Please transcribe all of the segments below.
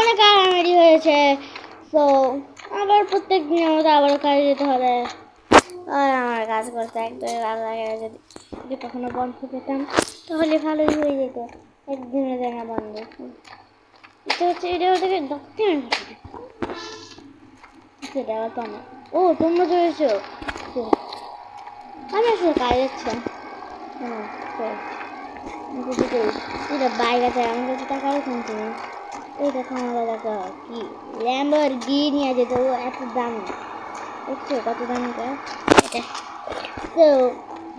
অনেক আরামেরই হয়েছে। তো আবার প্রত্যেক দিনের মতো আবারও কাজে যেতে হবে। আর আমার কাজ করতে একদমই ভালো লাগে না। যদি কখনো বন্ধ পেতাম তাহলে ভালোই হয়ে যেত। একদিনের জায়গা বন্ধ এটা হচ্ছে, এটা থেকে ডক্টর সেটা আবার তোমার। ও তোমরা চলেছো, আমি আসলে কাজ যাচ্ছি। এটা বাইক আছে, আমার কাছে টাকাও কিনছি না। এইটা আমার একটা কি ল্যাম্বরগিনি আছে, তো এত দাম দেখছো কত দাম এটা। তো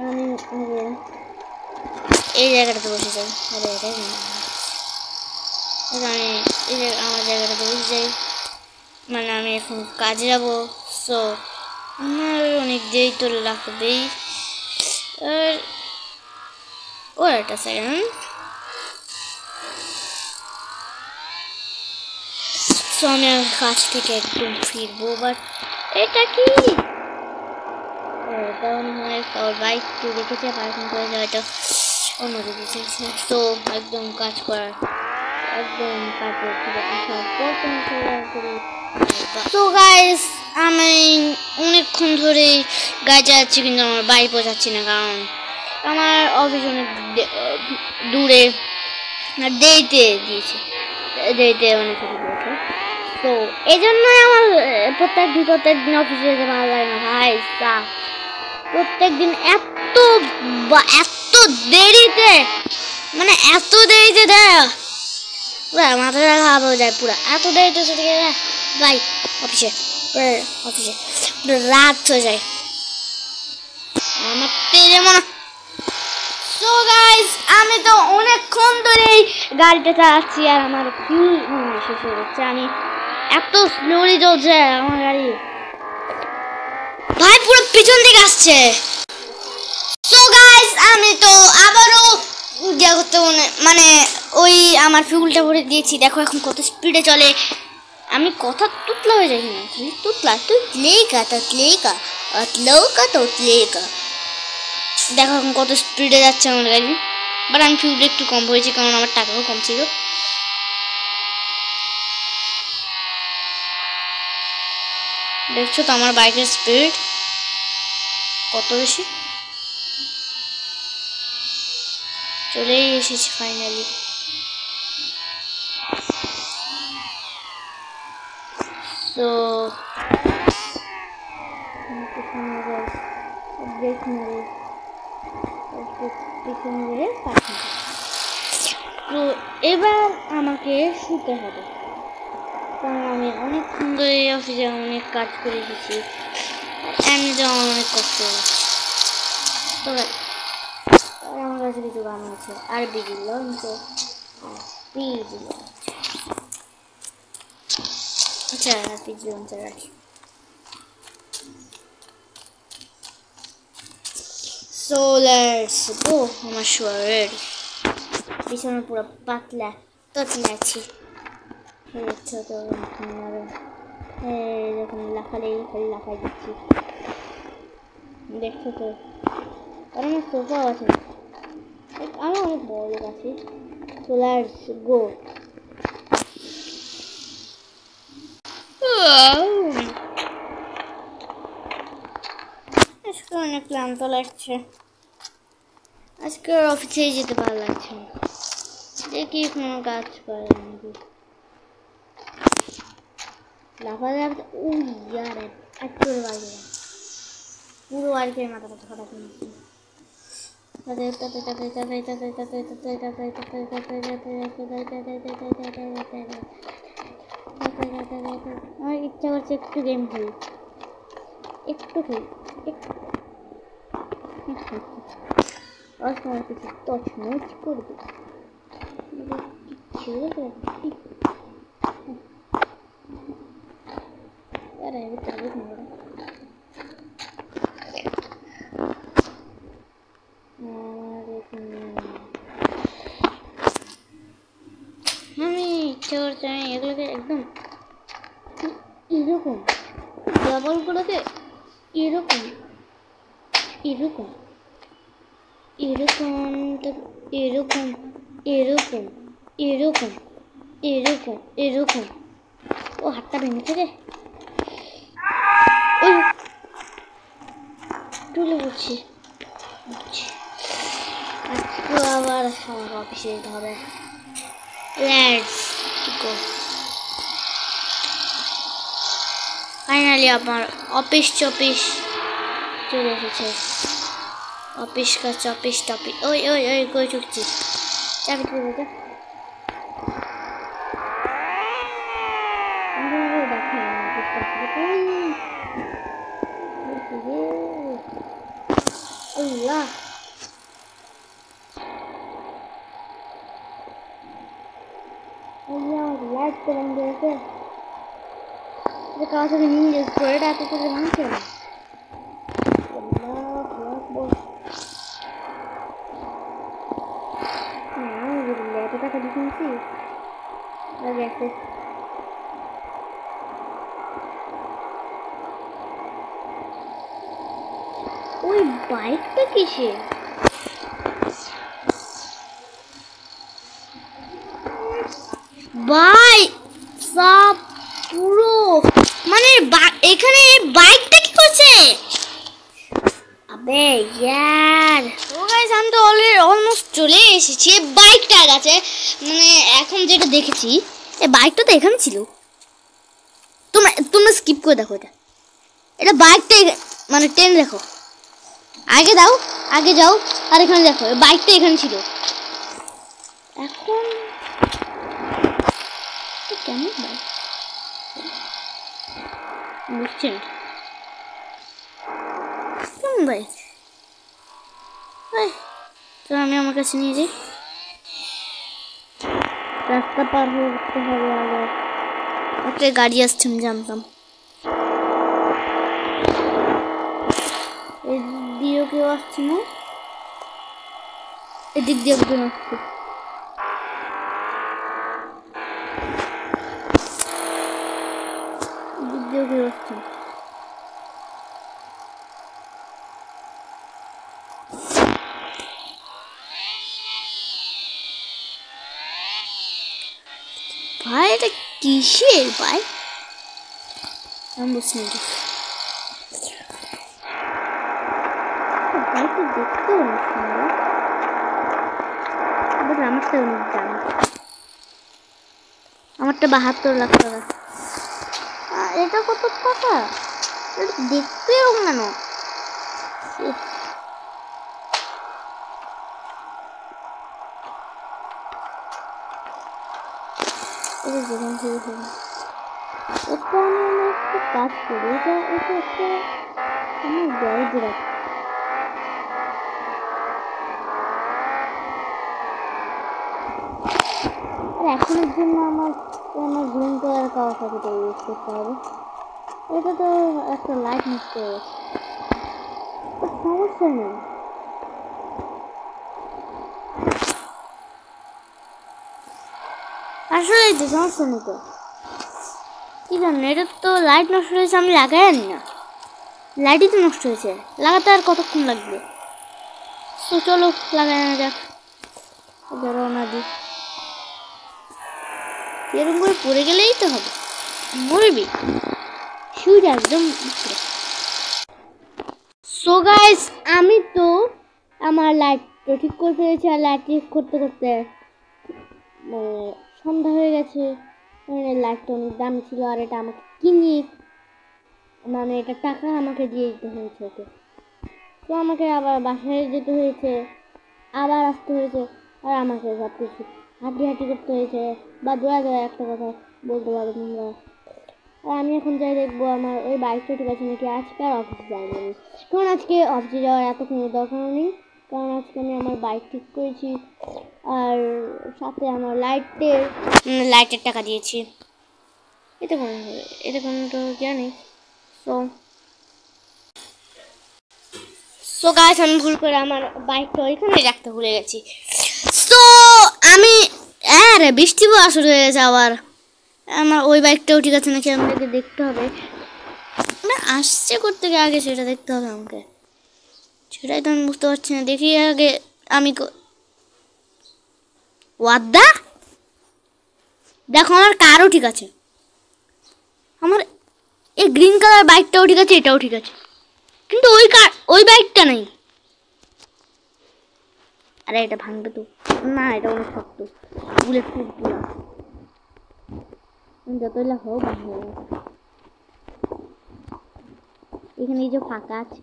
আমি এই জায়গাটাতে বসে যাই। আরে এটাই আমি আমার জায়গাটাতে বসে যাই, মানে আমি এখন কাজে যাবো। সো আমার অনেক দেরি তো লাগবেই। আর ও একটা সেকেন্ড, সো আমি কাজ থেকে একদম ফিরবো। বাট এটা কি বাইক দেখেছে পার্কিং করেছে, হয়তো অন্য কিছু চাইছে। তো একদম কাজ করার একদম কাজের তো গাইস আমি অনেকক্ষণ ধরে গাড়ি চালাচ্ছি, কিন্তু আমার বাড়ি পৌঁছাচ্ছি না, কারণ আমার অফিস অনেক দূরে আর দেরিতে দিয়েছে, দেরিতে অনেক কিছু দিয়েছে। তো এই জন্যই আমার প্রত্যেক দিন অফিসে যেতে ভালো লাগে না ভাই। প্রত্যেক দিন এত দেরিতে, মানে এত দেরিতে দেয়, মাথা খারাপ হয়ে যায় পুরো। এত দেরিতে ছুটি দেয় ভাই অফিসে, রাত হয়ে যায় আমার তেলে মনে। সো গাইস আমি তো অনেকক্ষণ ধরেই গাড়িটা চালাচ্ছি আর আমার ফিউল শেষ হয়ে যাচ্ছে। আমি এত স্লোলি চলছে আমার গাড়ি ভাই, পুরো পিছন দিকে আসছে। সো গাইস আমি তো আবারও ইয়া করতে মানে ওই আমার ফিউলটা ভরে দিয়েছি। দেখো এখন কত স্পিডে চলে। আমি কথা তুতলা হয়ে যাই না, খালি তুতলেকা। দেখো এখন কত স্পিডে যাচ্ছে আমার গাড়ি। বাট আমি ফিউলটা একটু কম হয়েছি, কারণ আমার টাকাও কম ছিল। দেখছো তো আমার বাইকের স্পিড কত বেশি। চলেই এসেছি ফাইনালি। তো তো এবার আমাকে শুতে হবে, কারণ আমি অনেকক্ষণ ধরে অফিসে অনেক কাজ করে এসেছি। এমনিতে আমার অনেক কষ্ট হচ্ছে। তো আমার কাছে কিছু গান আছে, আর বিজি লঞ্চ, আচ্ছা পিজি লঞ্চ রাখি। So let's go. আমার শোয়া রেডি, বিছানা পুরো পাতলা আছি। দেখছো তো যখন লাফালেই খালি লাফাই দিচ্ছি, দেখছো তো। আর আমার সোফাও আছে, আমার অনেক বড় লোক আছে। So let's go. আজকে অনেক ক্লান্ত লাগছে, আজকে অফিসে যেতে ভালো লাগছে না। দেখি কোনো কাজ করে নাকি লাফাতে ইয়ার একটু বাড়ি পুরো বাড়িতে মাথা খারাপ নিচ্ছে। আমার ইচ্ছা করছে একটু গেম খেলি, একটু খেলি, তোমার কিছু তছনছ করবে। আমি ইচ্ছা করছে আমি এগুলোকে একদম এরকম ডাবলগুলোকে এরকম এরকম এরকম এরকম এরকম এরকম এরকম এরকম ও হাতটা ভেঙেছে রে তুলে বলছি আজকে আবার আমার অফিসে যেতে হবে লেটস গো ফাইনালি আমার অফিস চলে এসেছে অফিস কাছে অফিস টপিক ওই ওই ওই কই ছুটছি চাবি তুলে দে Allah Allah light terang desa itu kalau sudah ninja square atau tu macam mana Allah kelas bos nah jadi lihat kita ke sini sih lagi aktif ওই বাইকটা কিসে ভাই সব পুরো মানে এখানে বাইকটা কি করছে আবে यार ও গাইস আমি তো অলমোস্ট চলে এসেছি বাইকটার কাছে মানে এখন যেটা দেখেছি এই বাইকটা তো এখানে ছিল তোমরা স্কিপ করে দেখো এটা বাইকটা মানে ট্রেন দেখো আগে দাও আগে যাও আর এখানে দেখো বাইকটা এখানে ছিল এখন কেমন বাইক বুঝছেন কেমন বাইক তো আমি আমার কাছে নিয়ে যাই রাস্তা পার হয়ে উঠতে হবে আবার একটা গাড়ি আসছে আমি জানতাম এদিক দিয়েও কেউ আসছে না এদিক দিয়ে একজন আসছে এদিক দিয়েও কেউ আসছে ভাই এটা কিসের ভাই আমি বুঝছি না বাইকটা দেখতেও না সুন্দর আমারটা অনেক দাম আমারটা 72 লাখ টাকা এটা কত টাকা এটা দেখতে এরকম কেন এটা যেখান থেকে এটা আমি একটা কাজ করি এটা একটা আমার গ্যারেজে রাখি এখনের জন্য আমার গ্রিন কালার কাওয়াসাকিটা ইউজ করতে হবে এটা তো একটা লাইট নষ্ট হয়ে গেছে সমস্যা নেই আসলে এই সমস্যা নেই তো কি জানো এটা তো লাইট নষ্ট হয়েছে আমি লাগাই আনি না লাইটই তো নষ্ট হয়েছে লাগাতে আর কতক্ষণ লাগবে তো চলো লাগাই আনা যাক রওনা দিই এরকম করে পড়ে গেলেই তো হবে মরবি শুজ একদম সো গাইস আমি তো আমার লাইটটা ঠিক করে ফেলেছি আর লাইট ঠিক করতে করতে মানে সন্ধ্যা হয়ে গেছে মানে লাইটটা অনেক দাম ছিল আর এটা আমাকে কিনে মানে এটা টাকা আমাকে দিয়ে দিতে হয়েছে ওকে তো আমাকে আবার বাসায় যেতে হয়েছে আবার আসতে হয়েছে আর আমাকে সব কিছু হাঁটি করতে হয়েছে বা দোয়া একটা কথা বলতে পারো তোমরা আর আমি এখন যাই দেখবো আমার ওই বাইকটা ঠিক আছে নাকি আজকে আর অফিসে যাইনি আমি কারণ আজকে অফিসে যাওয়ার এত কোনো দরকার নেই কারণ আজকে আমি আমার বাইক ঠিক করেছি আর সাথে আমার লাইটের টাকা দিয়েছি এটা কোনো তো জানি সো গাইস আমি ভুল করে আমার বাইকটা ওইখানে রাখতে ভুলে গেছি সো আমি আরে বৃষ্টি শুরু হয়ে গেছে আবার আমার ওই বাইকটাও ঠিক আছে নাকি আমাকে দেখতে হবে না আসছে করতে গিয়ে আগে সেটা দেখতে হবে আমাকে সেটাই তো আমি বুঝতে পারছি না দেখি আগে আমি ওয়াদা দেখো আমার কারও ঠিক আছে, আমার এই গ্রিন কালার বাইকটাও ঠিক আছে, এটাও ঠিক আছে, কিন্তু ওই বাইকটা নেই। আরে এটা ভাঙবে তো না, এটা অনেক শক্ত, বুলেট প্রুফ পুরো, যতই লাখ হোক ভাঙবে। এখানে এই যে ফাঁকা আছে,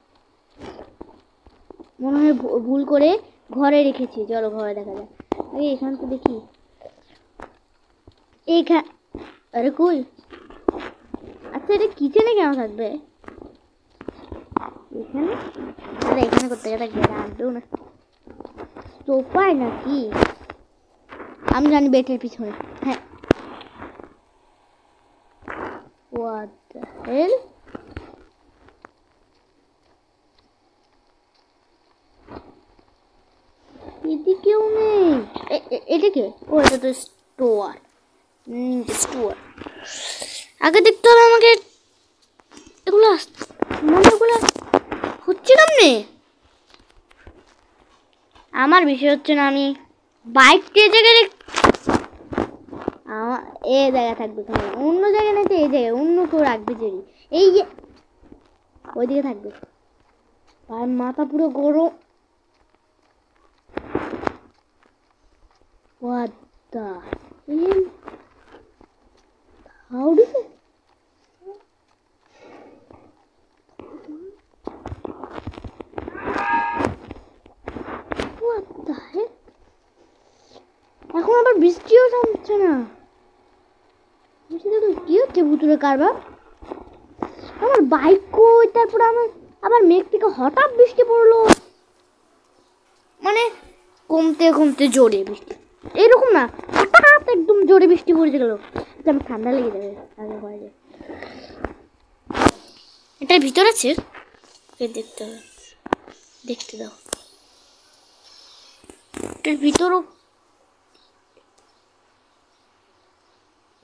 মনে হয় ভুল করে ঘরে রেখেছি। চলো ঘরে দেখা যায়। আরে এখান তো দেখি, এইখানে, আরে কই, আচ্ছা এটা কিচেনে কেন থাকবে এখানে? আরে এখানে করতে গেলে রাখবেও না, সোফায় নাকি? আমি জানি বেটের পিছনে। হ্যাঁ, what the hell? এদিকেও নেই, এদিকে? ও এটা তো স্টোর, স্টোর। আগে দেখতে হবে আমাকে এগুলো, এগুলো হচ্ছে কেমনে? আমার বিষয় হচ্ছে না, আমি বাইক দিয়ে জায়গায় এ জায়গায় থাকবে, অন্য জায়গায় নেই তো, এই জায়গায় অন্য কেউ রাখবে জেরি, এই যে ওইদিকে থাকবে। আর মাথা পুরো গরম। What the hell? How did it? What the hell? এখন আবার বৃষ্টিও থামছে না। কি হচ্ছে ভুতুরে কারবার? আমার বাইক কই, তারপর আমার আবার মেঘ থেকে হঠাৎ বৃষ্টি পড়লো, মানে কমতে কমতে জোরে বৃষ্টি, এরকম না হঠাৎ একদম জোরে বৃষ্টি পড়ে গেল, আমার ঠান্ডা লেগে যাবে। আগে হয়ে যায়, এটার ভিতর আছে, দেখতে হবে, দেখতে দাও। এটার ভিতরও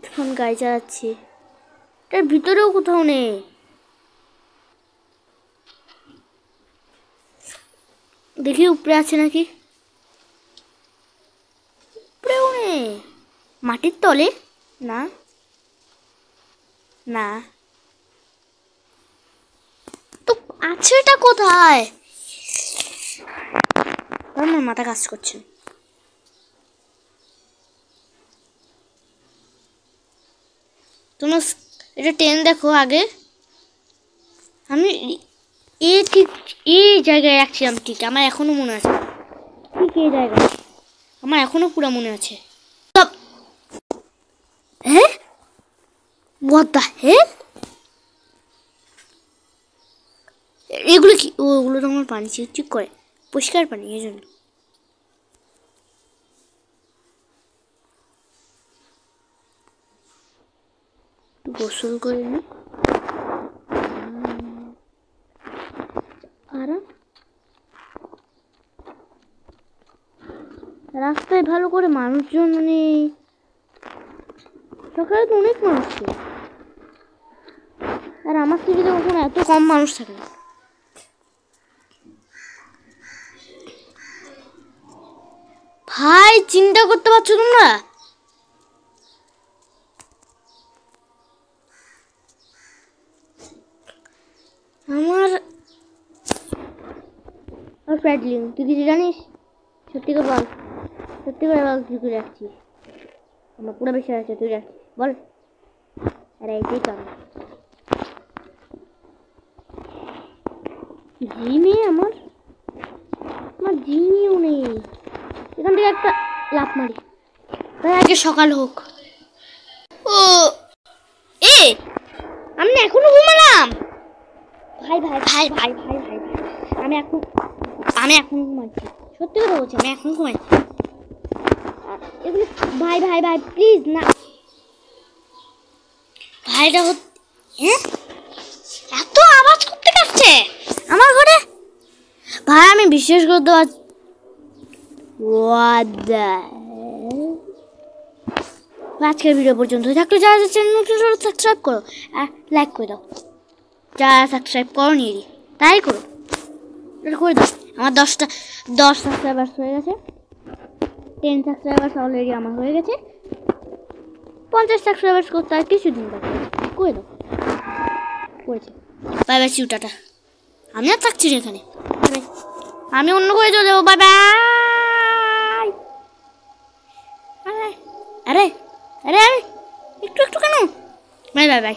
এখন গাড়ি চালাচ্ছি, এটার ভিতরেও কোথাও নেই। দেখি উপরে আছে নাকি, উপরেও নেই, মাটির তলে না, না তো আছে, এটা কোথায়? আমার মাথা কাজ করছে। তোমরা এটা ট্রেন দেখো আগে, আমি ঠিক এই জায়গায় রাখছিলাম, ঠিক আমার এখনো মনে আছে, ঠিক এই জায়গায় আমার এখনো পুরো মনে আছে। হ্যাঁ, what the hell? এগুলো কি? ওগুলো তো আমার পানি চিকচিক করে, পরিষ্কার পানি, এই জন্য। গোসল করে নি, আরাম রাস্তায় ভালো করে মানুষজন নেই, সকালে তো অনেক মানুষ ছিল, আর আমার থেকে তো ওখানে এত কম মানুষ থাকে না। ভাই চিন্তা করতে পারছো তোমরা? আমার প্যাডলিং, তুই কিছু জানিস? সত্যি করে বল, সত্যি করে বল, তুই করে রাখছিস, আমার পুরো বেশি আছে, তুই রাখছিস বল। আরে এইটাই তো জিমে আমার জিমিও নেই, এখান থেকে একটা লাফ মারি, তাই আগে সকাল হোক। ও এ আমি এখনো ঘুমালাম, ভাই ভাই ভাই ভাই ভাই ভাই আমি এখন ঘুমাচ্ছি, সত্যি কথা বলছি, আমি এখন ঘুমাচ্ছি এগুলো। ভাই ভাই ভাই প্লিজ না, ভাইটা এত আওয়াজ করতে পারছে আমার ঘরে, ভাই আমি বিশ্বাস করতে পারছি। আজকের ভিডিও পর্যন্ত থাকলে, যারা চ্যানেল সাবস্ক্রাইব করো আর লাইক করে দাও, যারা সাবস্ক্রাইব করো নি তাই করো, করে দাও। আমার 10 সাবস্ক্রাইবার্স হয়ে গেছে, 10 সাবস্ক্রাইবার্স অলরেডি আমার হয়ে গেছে, 50 সাবস্ক্রাইবার্স করতে আর কিছুদিন বাকি করে দাও করেছে বাই বাই সিউ টাটা আমি আর থাকছি না এখানে আমি অন্য করে চলে যাবো বাই বাই আরে আরে আরে একটু একটু কেন বাই বাই বাই